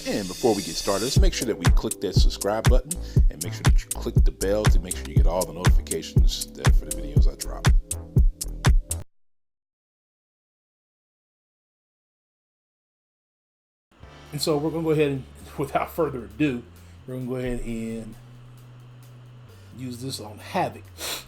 And before we get started, let's make sure that we click that subscribe button and make sure that you click the bell to make sure you get all the notifications for the videos I drop. And so we're going to go ahead and, without further ado, we're going to go ahead and use this on Havoc.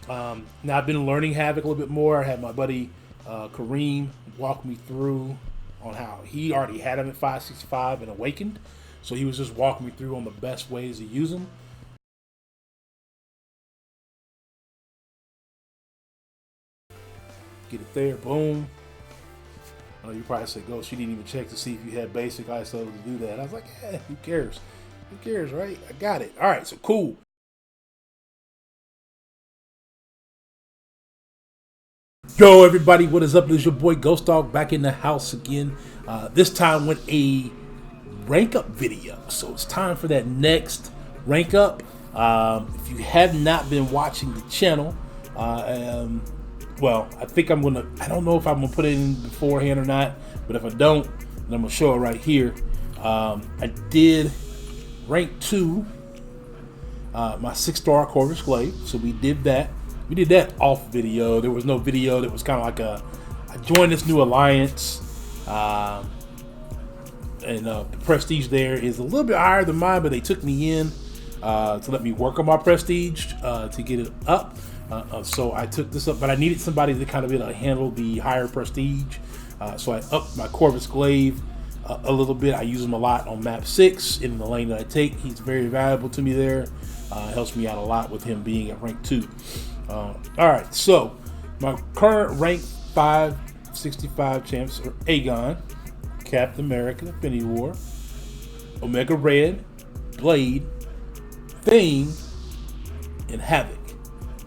Now, I've been learning Havoc a little bit more. I had my buddy Kareem walk me through on how he already had him at 565 and Awakened. So he was just walking me through on the best ways to use them. Get it there, boom. I know you probably say, Ghost, you didn't even check to see if you had basic ISO to do that. I was like, yeah, who cares? Who cares, right? I got it. All right, so cool. Yo, everybody, what is up? It is your boy Ghost Dog back in the house again. This time with a rank up video. So it's time for that next rank up. If you have not been watching the channel, well, I think I'm gonna, I don't know if I'm gonna put it in beforehand or not, but if I don't, then I'm gonna show it right here. I did rank 2, my 6-star CORVUS GLAIVE. So we did that. We did that off video. There was no video. That was kind of like I joined this new alliance. And the prestige there is a little bit higher than mine, but they took me in to let me work on my prestige to get it up. So I took this up, but I needed somebody to kind of be able to handle the higher prestige. So I upped my CORVUS GLAIVE a little bit. I use him a lot on map 6 in the lane that I take. He's very valuable to me there. Helps me out a lot with him being at rank 2. All right, so my current rank 565 champs are Aegon, Captain America, Infinity War, Omega Red, Blade, Thing, and Havoc.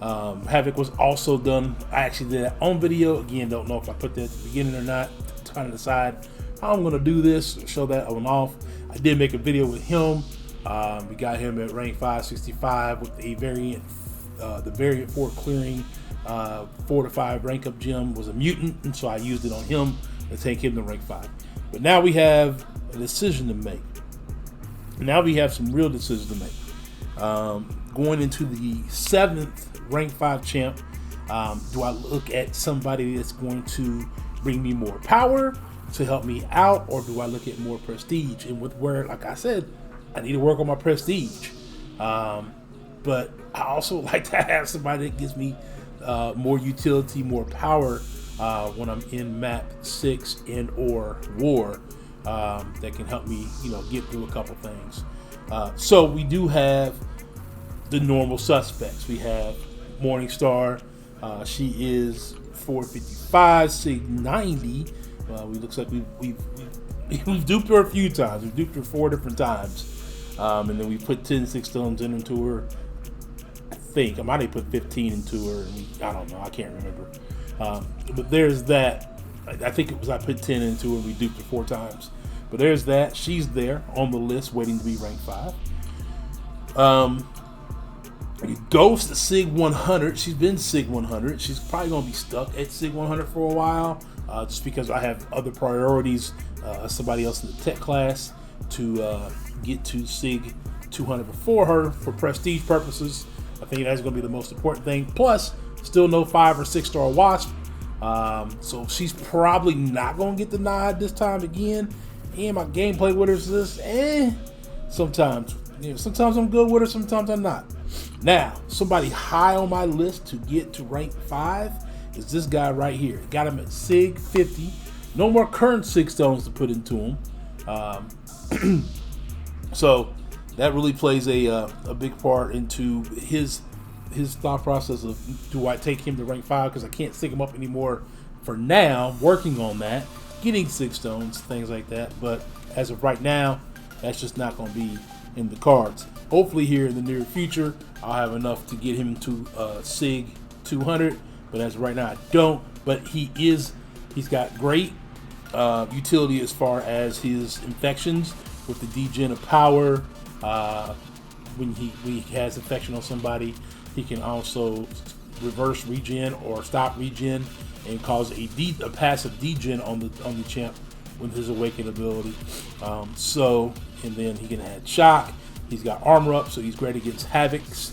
Havoc was also done. I actually did that on video. Again, don't know if I put that at the beginning or not. Trying to decide how I'm going to do this, show that on and off. I did make a video with him. We got him at rank 565 with a variant. The variant for clearing 4 to 5 rank up gem was a mutant, and so I used it on him to take him to rank 5. But now we have a decision to make. Now we have some real decisions to make. Going into the 7th rank 5 champ, do I look at somebody that's going to bring me more power to help me out, or do I look at more prestige? And with where, like I said, I need to work on my prestige. But I also like to have somebody that gives me more utility, more power when I'm in map 6 and or war, that can help me, get through a couple things. So we do have the normal suspects. We have Morningstar. She is 455, Sig 90. We looks like we've duped her a few times. We've duped her 4 different times, and then we put 10 6 stones into her. I might have put 15 into her, and I don't know, I can't remember. But there's that. I think it was I put 10 into her, we duped her 4 times. But there's that. She's there on the list waiting to be ranked 5. Ghost Sig 100. She's been Sig 100. She's probably going to be stuck at Sig 100 for a while, just because I have other priorities, somebody else in the tech class, to get to Sig 200 before her for prestige purposes. I think that's going to be the most important thing. Plus, still no 5 or 6-star Wasp. So she's probably not going to get the nod this time again. And my gameplay with her is just, sometimes. Sometimes I'm good with her, sometimes I'm not. Now, somebody high on my list to get to rank 5 is this guy right here. Got him at Sig 50. No more current 6 stones to put into him. So that really plays a big part into his thought process of, do I take him to rank 5 because I can't stick him up anymore for now. Working on that, getting 6 stones, things like that. But as of right now, that's just not going to be in the cards. Hopefully here in the near future, I'll have enough to get him to Sig 200. But as of right now, I don't. But he's got great utility as far as his infections with the degen of power. When he has infection on somebody, he can also reverse regen or stop regen and cause a passive degen on the champ with his Awaken ability. And then he can add shock. He's got armor up, so he's great against Havocs.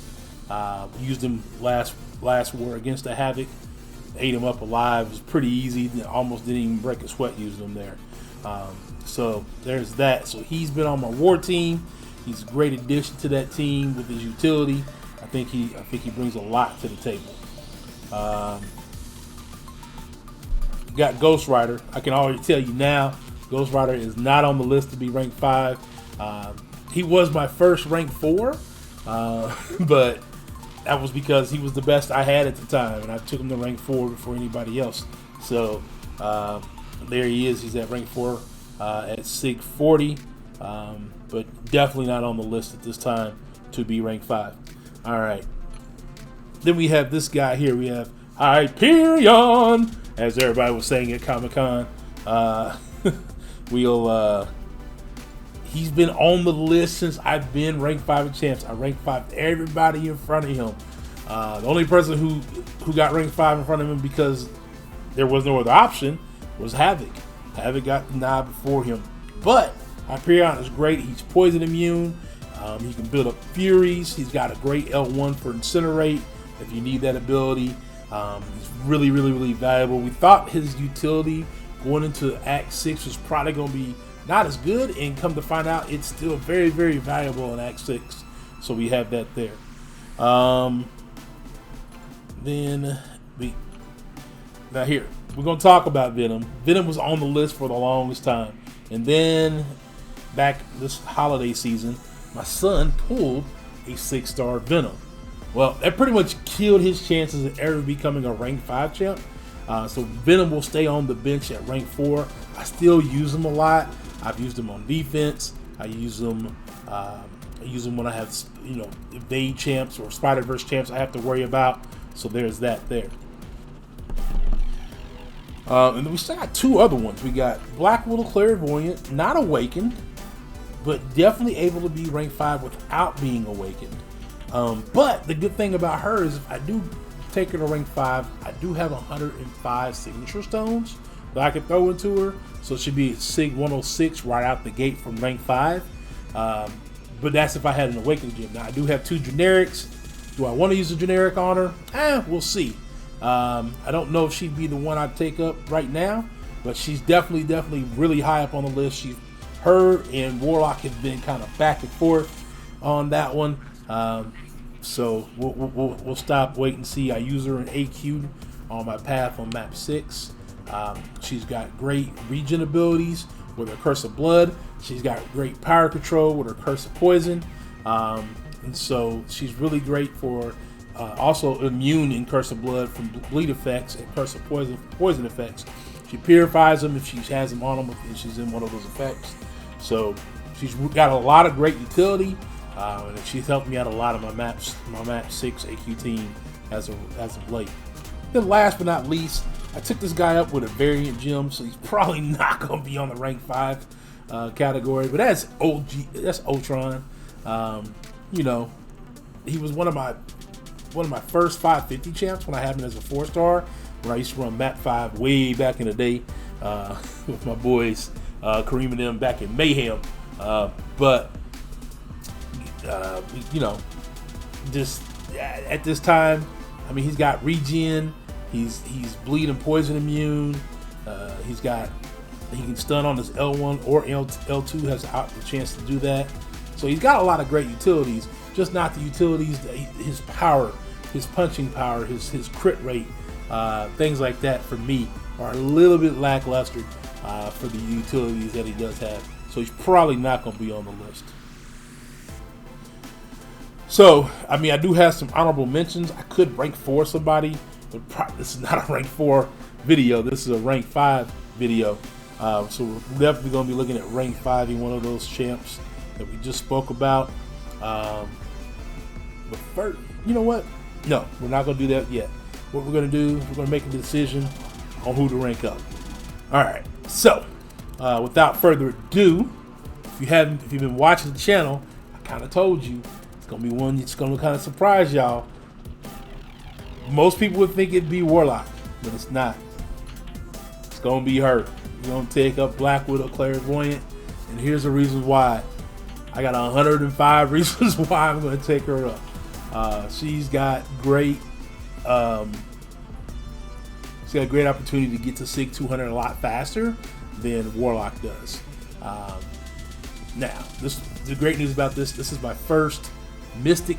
Used him last war against the Havoc. Ate him up alive. It was pretty easy. Almost didn't even break a sweat using him there. So there's that. So he's been on my war team. He's a great addition to that team with his utility. I think he brings a lot to the table. Got Ghost Rider. I can already tell you now, Ghost Rider is not on the list to be ranked 5. He was my first rank 4, but that was because he was the best I had at the time, and I took him to rank 4 before anybody else. So there he is. He's at rank 4 at SIG 40, but definitely not on the list at this time to be rank 5. All right. Then we have this guy here. We have Hyperion, as everybody was saying at Comic-Con. He's been on the list since I've been ranked 5 in champs. I ranked 5 everybody in front of him. The only person who got ranked 5 in front of him because there was no other option was Havoc. Havoc got the nod before him. But Hyperion is great. He's poison immune. He can build up Furies. He's got a great L1 for Incinerate if you need that ability. He's really, really, really valuable. We thought his utility going into Act 6 was probably going to be not as good, and come to find out it's still very, very valuable in Act 6. So we have that there. Now here, we're going to talk about Venom. Venom was on the list for the longest time. And then back this holiday season, my son pulled a 6-star Venom. Well, that pretty much killed his chances of ever becoming a rank 5 champ. So Venom will stay on the bench at rank 4. I still use him a lot. I've used him on defense. I use him when I have, evade champs or Spider-Verse champs I have to worry about. So there's that there. And then we still got 2 other ones. We got Black Widow Clairvoyant, not awakened, but definitely able to be rank 5 without being awakened. But the good thing about her is if I do take her to rank 5, I do have 105 signature stones that I can throw into her. So it should be SIG 106 right out the gate from rank 5. But that's if I had an awakened gem. Now I do have 2 generics. Do I want to use a generic on her? We'll see. I don't know if she'd be the one I'd take up right now, but she's definitely really high up on the list. Her and Warlock have been kind of back and forth on that one. So we'll stop, wait and see. I use her in AQ on my path on map 6. She's got great regen abilities with her Curse of Blood. She's got great power control with her Curse of Poison. And so she's really great for also immune in Curse of Blood from bleed effects and Curse of poison effects. She purifies them if she has them on them and she's in one of those effects. So she's got a lot of great utility. And she's helped me out a lot of my map 6 AQ team as of late. Then last but not least, I took this guy up with a variant gem, so he's probably not going to be on the rank 5 category. But that's Ultron. He was one of my first 550 champs when I had him as a 4-star. When I used to run map 5 way back in the day with my boys Kareem and them back in Mayhem. Just at this time, I mean, he's got regen, he's bleed and poison immune, he can stun on his L1 or L2 has the chance to do that. So he's got a lot of great utilities, just not the utilities, his power, his punching power, his crit rate, things like that for me are a little bit lackluster for the utilities that he does have. So he's probably not going to be on the list. So, I mean, I do have some honorable mentions. I could rank 4 somebody, but this is not a rank 4 video. This is a rank 5 video. So we're definitely going to be looking at rank 5 in one of those champs that we just spoke about. But first, you know what? No, we're not going to do that yet. What we're going to do, we're going to make a decision on who to rank up. All right. So, without further ado, if you've been watching the channel, I kind of told you. Gonna be one that's gonna kind of surprise y'all. Most people would think it'd be Warlock, but it's not. It's gonna be her. We're gonna take up Black Widow Clairvoyant, and here's the reasons why. I got 105 reasons why I'm gonna take her up. She's got great. She's got a great opportunity to get to SIG 200 a lot faster than Warlock does. Now, the great news about this. This is my first Mystic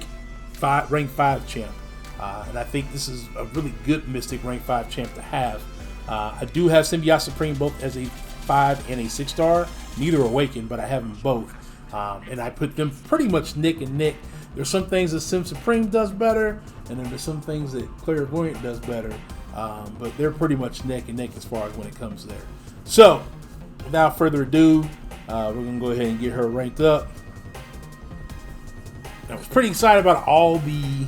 rank 5 champ, and I think this is a really good Mystic rank 5 champ to have. I do have Symbiote Supreme both as a 5 and a 6-star. Neither awakened, but I have them both, and I put them pretty much neck and neck. There's some things that Sim Supreme does better, and then there's some things that Clairvoyant does better, but they're pretty much neck and neck as far as when it comes there. So, without further ado, we're going to go ahead and get her ranked up. I was pretty excited about all the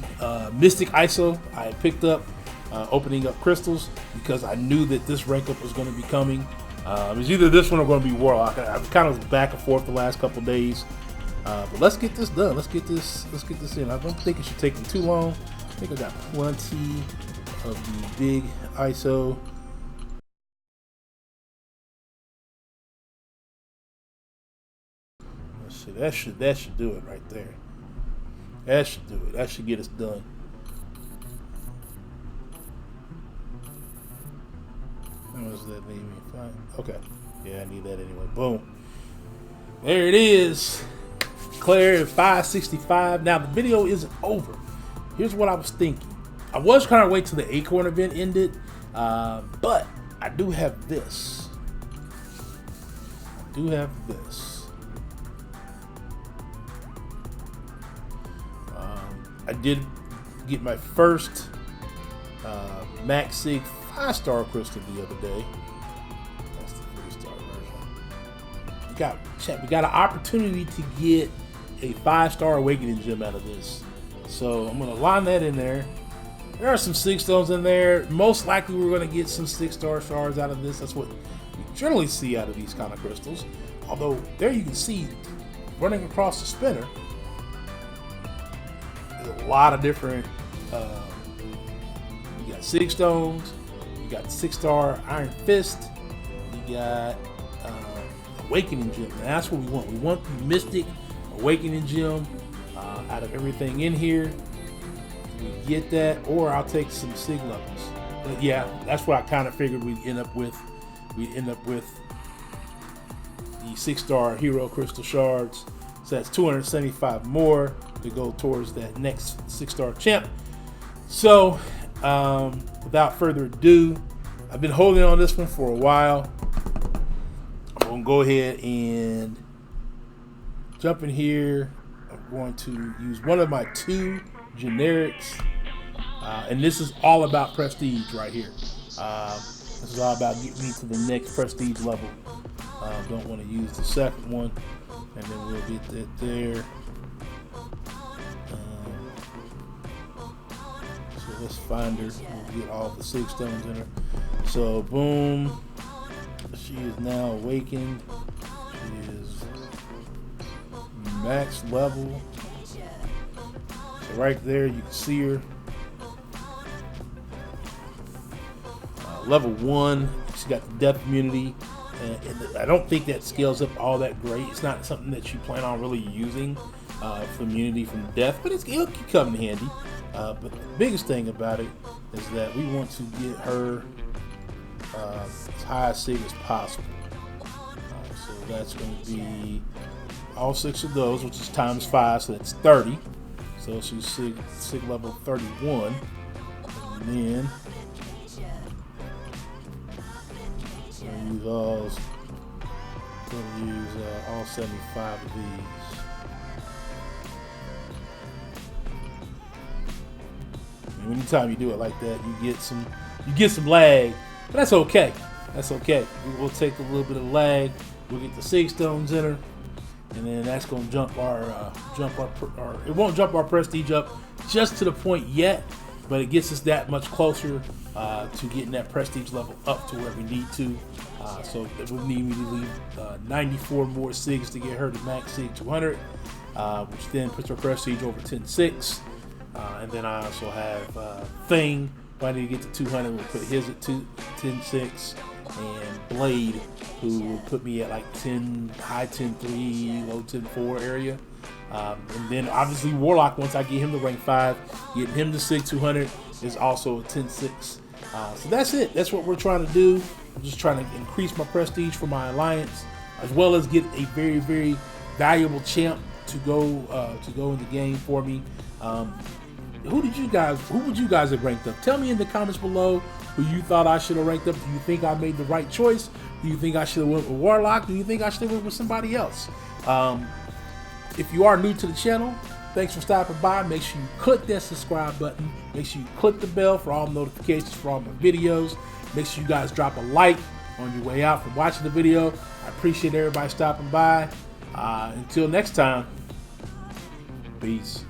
Mystic ISO I had picked up, opening up crystals, because I knew that this rank up was going to be coming. It was either this one or going to be Warlock. I was kind of back and forth the last couple days, but let's get this done. Let's get this in. I don't think it should take me too long. I think I got plenty of the big ISO. Let's see. That should do it right there. That should do it. That should get us done. How much does that leave me? Fine. Okay. Yeah, I need that anyway. Boom. There it is. Claire 565. Now the video isn't over. Here's what I was thinking. I was trying to wait till the Acorn event ended, but I do have this. I did get my first Max Sig 5-star crystal the other day. That's the 3-star version. We got an opportunity to get a 5-star Awakening Gem out of this. So I'm going to line that in there. There are some 6 stones in there. Most likely we're going to get some 6-star shards out of this. That's what we generally see out of these kind of crystals. Although there you can see running across the spinner, there's a lot of different, you got 6 stones, you got 6-star Iron Fist, you got Awakening Gem. And that's what we want. We want the Mystic Awakening Gem out of everything in here. We get that, or I'll take some SIG levels. But yeah, that's what I kind of figured we'd end up with. We'd end up with the 6-star Hero Crystal Shards. So that's 275 more to go towards that next 6-star champ. So, without further ado, I've been holding on this one for a while. I'm going to go ahead and jump in here. I'm going to use one of my 2 generics. And this is all about prestige right here. This is all about getting me to the next prestige level. Don't want to use the second one. And then we'll get that there. So let's find her. We'll get all the 6 stones in her. So boom. She is now awakened. She is max level. So right there you can see her. Level 1. She's got the death immunity. And I don't think that scales up all that great. It's not something that you plan on really using for immunity from death, but it'll come in handy. But the biggest thing about it is that we want to get her as high a SIG as possible. So that's going to be all 6 of those, which is times 5, so that's 30. So she's SIG level 31. And then we'll use all 75 of these. And anytime you do it like that, you get some lag, but that's okay. That's okay. We'll take a little bit of lag. We'll get the 6 stones in her, and then that's going to jump our it won't jump our prestige up just to the point yet, but it gets us that much closer to getting that prestige level up to where we need to. So it would need me to leave 94 more SIGs to get her to max SIG 200, which then puts her prestige over 10.6. And then I also have Thing. If I need to get to 200, we'll put his at 10.6. and Blade, who will put me at like 10, high 10-3, low 10-4 area. And then obviously Warlock, once I get him to rank 5, getting him to 6-200 is also a 10-6. So that's it. That's what we're trying to do. I'm just trying to increase my prestige for my alliance, as well as get a very, very valuable champ to go in the game for me. Who would you guys have ranked up? Tell me in the comments below who you thought I should have ranked up. Do you think I made the right choice? Do you think I should have went with Warlock? Do you think I should have went with somebody else? If you are new to the channel, thanks for stopping by. Make sure you click that subscribe button. Make sure you click the bell for all notifications for all my videos. Make sure you guys drop a like on your way out from watching the video. I appreciate everybody stopping by. Until next time, peace.